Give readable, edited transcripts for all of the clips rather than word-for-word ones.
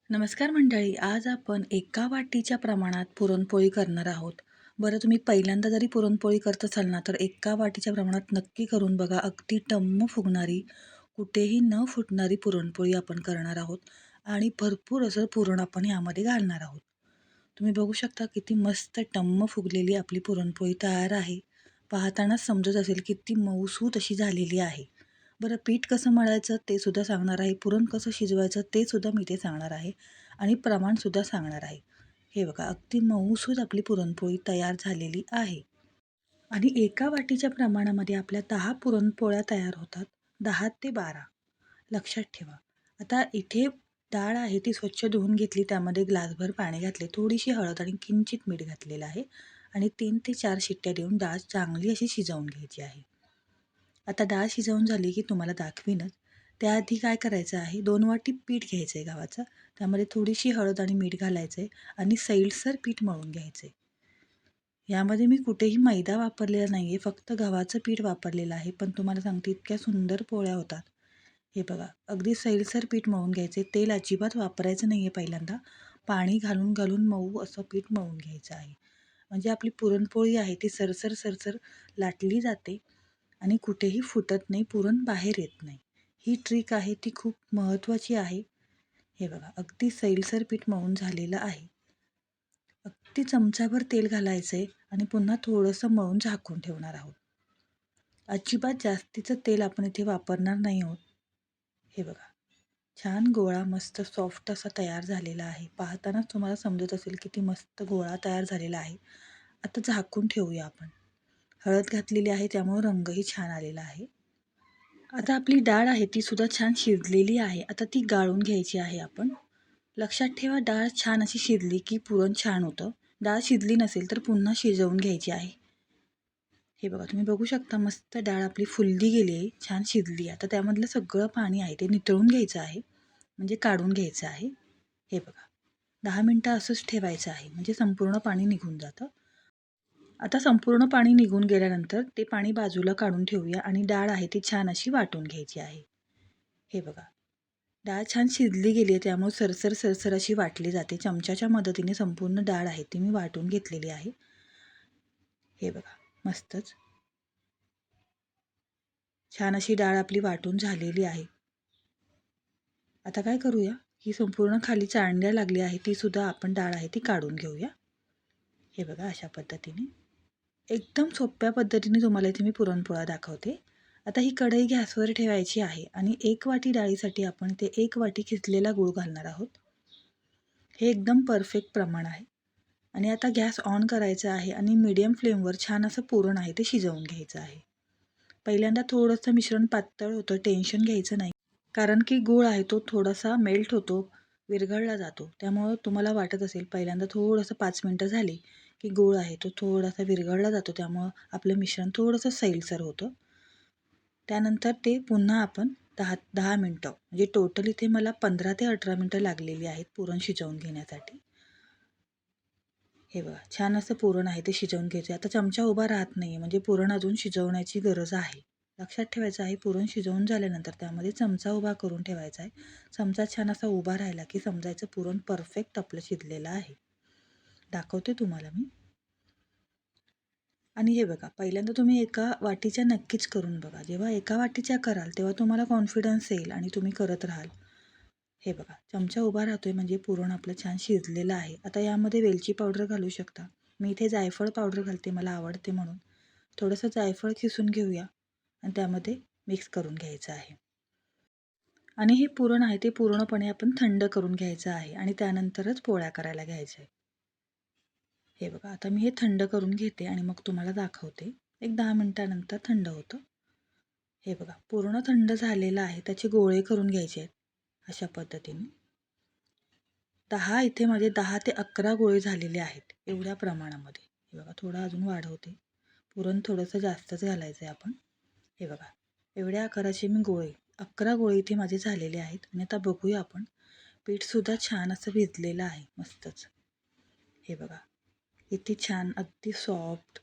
नमस्कार मंडळी, आज आपण एका वाटीच्या प्रमाणात पुरणपोळी करणार आहोत. बरं, तुम्ही पहिल्यांदा जरी पुरणपोळी करत असाल ना, तर एका वाटीच्या प्रमाणात नक्की करून बघा. अगदी टम्म फुगणारी, कुठेही न फुटणारी पुरणपोळी आपण करणार आहोत आणि भरपूर असं पुरण आपण यामध्ये घालणार आहोत. तुम्ही बघू शकता किती मस्त टम्म फुगलेली आपली पुरणपोळी तयार आहे. पाहतानाच समजत असेल किती मऊसूत अशी झालेली आहे. बरं, पीठ कसं मळायचं ते सुद्धा सांगणार आहे. पुरण कसं शिजवायचं ते सुद्धा मी ते सांगणार आहे आणि प्रमाणसुद्धा सांगणार आहे. हे बघा, अगदी मऊसूत आपली पुरणपोळी तयार झालेली आहे. आणि एका वाटीच्या प्रमाणामध्ये आपल्या 10 पुरणपोळ्या तयार होतात. 10 ते 12 लक्षात ठेवा. आता इथे डाळ आहे ती स्वच्छ धुवून घेतली. त्यामध्ये ग्लासभर पाणी घातले, थोडीशी हळद आणि किंचित मीठ घातलेलं आहे आणि 3 ते 4 शिट्ट्या देऊन डाळ चांगली अशी शिजवून घ्यायची आहे. आता डाळ शिजवून झाली की तुम्हाला दाखवीनच. त्याआधी काय करायचं आहे, 2 वाटी पीठ घ्यायचं आहे गव्हाचं. त्यामध्ये थोडीशी हळद आणि मीठ घालायचं आहे आणि सैलसर पीठ मळून घ्यायचं आहे. यामध्ये मी कुठेही मैदा वापरलेला नाही आहे, फक्त गव्हाचं पीठ वापरलेलं आहे. पण तुम्हाला सांगते इतक्या सुंदर पोळ्या होतात. हे बघा, अगदी सैलसर पीठ मळून घ्यायचे. तेल अजिबात वापरायचं नाही आहे पहिल्यांदा. पाणी घालून घालून मऊ असं पीठ मळून घ्यायचं आहे. म्हणजे आपली पुरणपोळी आहे ती सरसर सरसर लाटली जाते आणि कुठेही फुटत नाही, पुरण बाहेर येत नाही. ही ट्रिक आहे ती खूप महत्त्वाची आहे. हे बघा, अगदी सैलसर पीठ मळून झालेलं आहे. अगदी चमचाभर तेल घालायचं आहे आणि पुन्हा थोडंसं मळून झाकून ठेवणार आहोत. अजिबात जास्तीचं तेल आपण इथे वापरणार नाही आहोत. हे बघा, छान गोळा मस्त सॉफ्ट असा तयार झालेला आहे. पाहतानाच तुम्हाला समजत असेल किती मस्त गोळा तयार झालेला आहे. आता झाकून ठेवूया आपण. हळद घातलेली आहे त्यामुळे रंगही छान आलेला आहे. आता आपली डाळ आहे ती सुद्धा छान शिजलेली आहे. आता ती गाळून घ्यायची आहे आपण. लक्षात ठेवा, डाळ छान अशी शिजली की पुरण छान होतं. डाळ शिजली नसेल तर पुन्हा शिजवून घ्यायची आहे. हे बघा, तुम्ही बघू शकता मस्त डाळ आपली फुलली गेली आहे, छान शिजली. आता त्यामधलं सगळं पाणी आहे ते नितळून घ्यायचं आहे, म्हणजे काढून घ्यायचं आहे. हे बघा, 10 मिनटं असंच ठेवायचं आहे म्हणजे संपूर्ण पाणी निघून जातं. आता संपूर्ण पाणी निघून गेल्यानंतर ते पाणी बाजूला काढून ठेवूया आणि डाळ आहे ती छान अशी वाटून घ्यायची आहे. हे बघा, डाळ छान शिजली गेली आहे त्यामुळे सरसर सरसर अशी वाटली जाते. चमच्याच्या मदतीने संपूर्ण डाळ आहे ती मी वाटून घेतलेली आहे. हे बघा, मस्तच छान अशी डाळ आपली वाटून झालेली आहे. आता काय करूया, ही संपूर्ण खाली चाळण्या लागली आहे ती सुद्धा आपण डाळ आहे ती काढून घेऊया. हे बघा, अशा पद्धतीने एकदम सोप्या पद्धतीने तुम्हाला इथे मी पुरणपोळा दाखवते. आता ही कढई गॅसवर ठेवायची आहे आणि 1 वाटी डाळीसाठी आपण ते 1 वाटी खिसलेला गूळ घालणार आहोत. हे एकदम परफेक्ट प्रमाण आहे. आणि आता गॅस ऑन करायचा आहे आणि मीडियम फ्लेमवर छान असं पुरण आहे ते शिजवून घ्यायचं आहे. पहिल्यांदा थोडंसं मिश्रण पातळ होतं, टेन्शन घ्यायचं नाही. कारण की गूळ आहे तो थोडासा मेल्ट होतो, विरघळला जातो. त्यामुळं तुम्हाला वाटत असेल पहिल्यांदा थोडंसं 5 मिनटं झाली की गूळ आहे तो थोडासा विरघळला जातो. त्यामुळं आपलं मिश्रण थोडंसं सैलसर होतं. त्यानंतर ते पुन्हा आपण 10 मिनटं म्हणजे टोटल इथे मला 15 ते 18 मिनटं लागलेली आहेत पुरण शिजवून घेण्यासाठी. हे बघा, छान असं पुरण आहे ते शिजवून घ्यायचे. आता चमचा उभा राहत नाही आहे म्हणजे पुरण अजून शिजवण्याची गरज आहे. लक्षात ठेवायचं आहे, पुरण शिजवून झाल्यानंतर त्यामध्ये चमचा उभा करून ठेवायचा आहे. चमचा छान असा उभा राहिला की समजायचं पुरण परफेक्ट आपलं शिजलेलं आहे. दाखवते तुम्हाला मी. आणि हे बघा, पहिल्यांदा तुम्ही एका वाटीच्या नक्कीच करून बघा. जेव्हा एका वाटीच्या कराल तेव्हा तुम्हाला कॉन्फिडन्स येईल आणि तुम्ही करत राहाल. हे बघा, चमचा उभा राहतोय म्हणजे पुरण आपलं छान शिजलेलं आहे. आता यामध्ये वेलची पावडर घालू शकता. मी इथे जायफळ पावडर घालते, मला आवडते म्हणून. थोडंसं जायफळ खिसून घेऊया आणि त्यामध्ये मिक्स करून घ्यायचं आहे. आणि हे पुरण आहे ते पूर्णपणे आपण थंड करून घ्यायचं आहे आणि त्यानंतरच पोळ्या करायला घ्यायच्या आहे. हे बघा, आता मी हे थंड करून घेते आणि मग तुम्हाला दाखवते. एक 10 मिनिटानंतर थंड होतं. हे बघा, पूर्ण थंड झालेलं आहे. त्याचे गोळे करून घ्यायचे आहेत अशा पद्धतीने. 10 इथे माझे 10 ते 11 गोळे झालेले आहेत एवढ्या प्रमाणामध्ये. हे बघा, थोडं अजून वाढवते. पुरण थोडंसं जास्तच घालायचं आहे आपण. हे बघा, एवढ्या आकाराचे मी 11 गोळे इथे माझे झालेले आहेत. आणि आता बघूया आपण. पीठसुद्धा छान असं भिजलेलं आहे मस्तच. हे बघा, किती छान, अगदी सॉफ्ट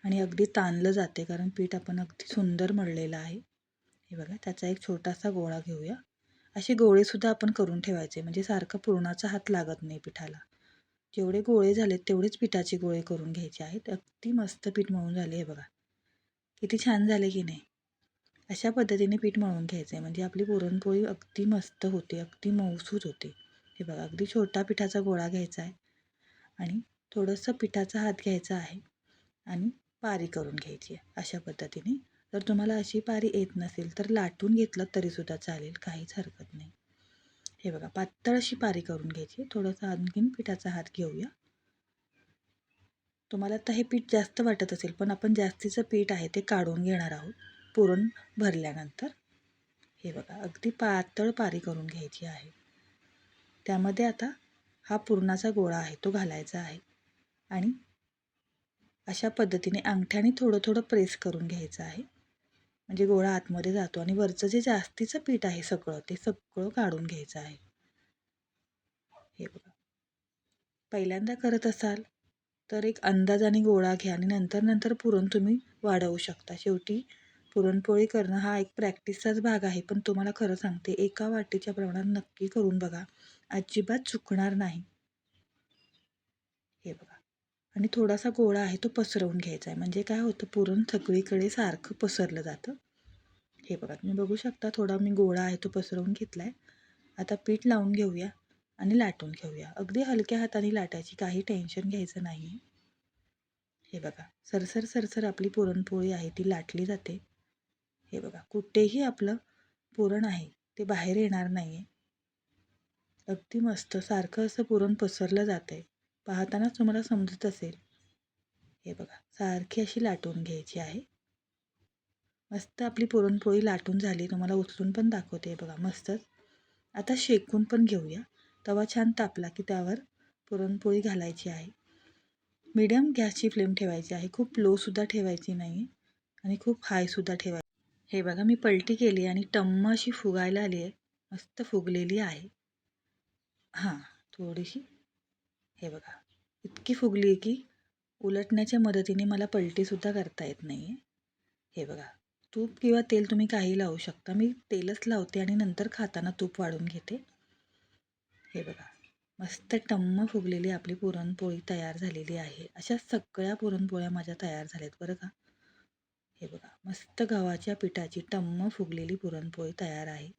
आणि अगदी ताणलं जाते कारण पीठ आपण अगदी सुंदर मळलेलं आहे. हे बघा, त्याचा एक छोटासा गोळा घेऊया असे गोळेसुद्धा आपण करून ठेवायचे, म्हणजे सारखं पुरणाचा हात लागत नाही पिठाला. जेवढे गोळे झालेत तेवढेच पिठाचे गोळे करून घ्यायचे आहेत. अगदी मस्त पीठ मळून झाले आहे बघा. किती छान झाले की नाही. अशा पद्धतीने पीठ मळून घ्यायचं आहे, म्हणजे आपली पुरणपोळी अगदी मस्त होते, अगदी मऊसूत होते. हे बघा, अगदी छोटा पिठाचा गोळा घ्यायचा आहे आणि थोडंसं पिठाचा हात घ्यायचा आहे आणि पारी करून घ्यायची आहे अशा पद्धतीने. जर तुम्हाला अशी पारी येत नसेल तर लाटून घेतलं तरीसुद्धा चालेल, काहीच हरकत नाही. हे बघा, पातळ अशी पारी करून घ्यायची. थोडंसं आणखीन पिठाचा हात घेऊया. तुम्हाला आता हे पीठ जास्त वाटत असेल, पण आपण जास्तीचं पीठ आहे ते काढून घेणार आहोत पुरण भरल्यानंतर. हे बघा, अगदी पातळ पारी करून घ्यायची आहे. त्यामध्ये आता हा पुरणाचा गोळा आहे तो घालायचा आहे आणि अशा पद्धतीने अंगठ्याने थोडं थोडं प्रेस करून घ्यायचं आहे, म्हणजे गोळा आतमध्ये जातो आणि वरचं जे जास्तीचं पीठ आहे सगळं ते सगळं काढून घ्यायचं आहे. हे बघा, पहिल्यांदा करत असाल तर एक अंदाजाने गोळा घ्या आणि नंतर नंतर पुरण तुम्ही वाढवू शकता. शेवटी पुरणपोळी करणं हा एक प्रॅक्टिसचाच भाग आहे, पण तुम्हाला खरं सांगते एका वाटीच्या प्रमाणात नक्की करून बघा, अजिबात चुकणार नाही. हे बघा, आणि थोडासा गोळा आहे तो पसरवून घ्यायचा आहे, म्हणजे काय होतं पुरण सगळीकडे सारखं पसरलं जातं. हे बघा, तुम्ही बघू शकता थोडा मी गोळा आहे तो पसरवून घेतला आहे. आता पीठ लावून घेऊया आणि लाटून घेऊया. अगदी हलक्या हाताने लाटायची, काही टेन्शन घ्यायचं नाही. हे बघा, सरसर सरसर आपली पुरणपोळी आहे ती लाटली जाते. हे बघा, कुठेही आपलं पुरण आहे ते बाहेर येणार नाही आहे. अगदी मस्त सारखं असं पुरण पसरलं जातं आहे. पाहतानाच तुम्हाला समजत असेल. हे बघा, सारखी अशी लाटून घ्यायची आहे. मस्त आपली पुरणपोळी लाटून झाली. तुम्हाला उचलून पण दाखवते. बघा, मस्तच. आता शेकून पण घेऊया. तवा छान तापला की त्यावर पुरणपोळी घालायची आहे. मीडियम गॅसची फ्लेम ठेवायची आहे, खूप लोसुद्धा ठेवायची नाही आणि खूप हायसुद्धा ठेवायची. हे बघा, मी पलटी केली आणि टम्म अशी फुगायला आली आहे. मस्त फुगलेली आहे. हां, थोडीशी. हे बघा, इतकी फुगली की उलटण्याच्या मदतीने मला पलटीसुद्धा करता येत नाही आहे. हे बघा, तूप किंवा तेल तुम्ही काही लावू शकता. मी तेलच लावते आणि नंतर खाताना तूप वाढून घेते. हे बघा, मस्त टम्म फुगलेली आपली पुरणपोळी तयार झालेली आहे. अशा सगळ्या पुरणपोळ्या माझ्या तयार झाल्यात बरं का. हे बघा, मस्त गव्हाच्या पिठाची टम्म फुगलेली पुरणपोळी तयार आहे.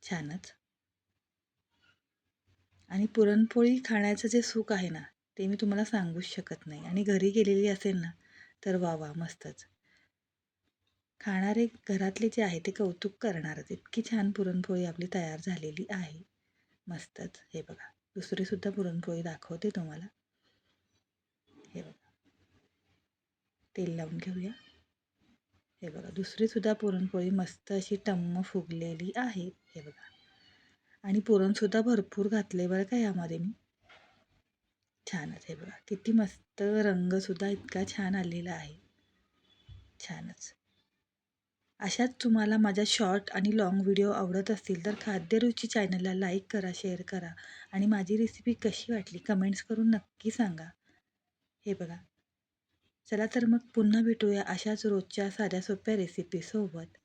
छानच. आणि पुरणपोळी खाण्याचं जे सुख आहे ना, ते मी तुम्हाला सांगूच शकत नाही. आणि घरी गेलेली असेल ना तर वा वा, मस्तच. खाणारे घरातले जे आहे ते कौतुक करणारच. इतकी छान पुरणपोळी आपली तयार झालेली आहे. मस्तच. हे बघा, दुसरीसुद्धा पुरणपोळी दाखवते तुम्हाला. हे बघा, तेल लावून घेऊया. हे बघा, दुसरीसुद्धा पुरणपोळी मस्त अशी टम्म फुगलेली आहे. हे बघा, आणि पुरणसुद्धा भरपूर घातले बरं का यामध्ये मी. छानच. हे बघा, किती मस्त रंगसुद्धा इतका छान आलेला आहे. छानच. अशाच तुम्हाला माझ्या शॉर्ट आणि लाँग व्हिडिओ आवडत असतील तर खाद्यरुची चॅनलला लाईक करा, शेअर करा आणि माझी रेसिपी कशी वाटली कमेंट्स करून नक्की सांगा. हे बघा, चला तर मग पुन्हा भेटूया अशाच रोजच्या साध्या सोप्या रेसिपीसोबत.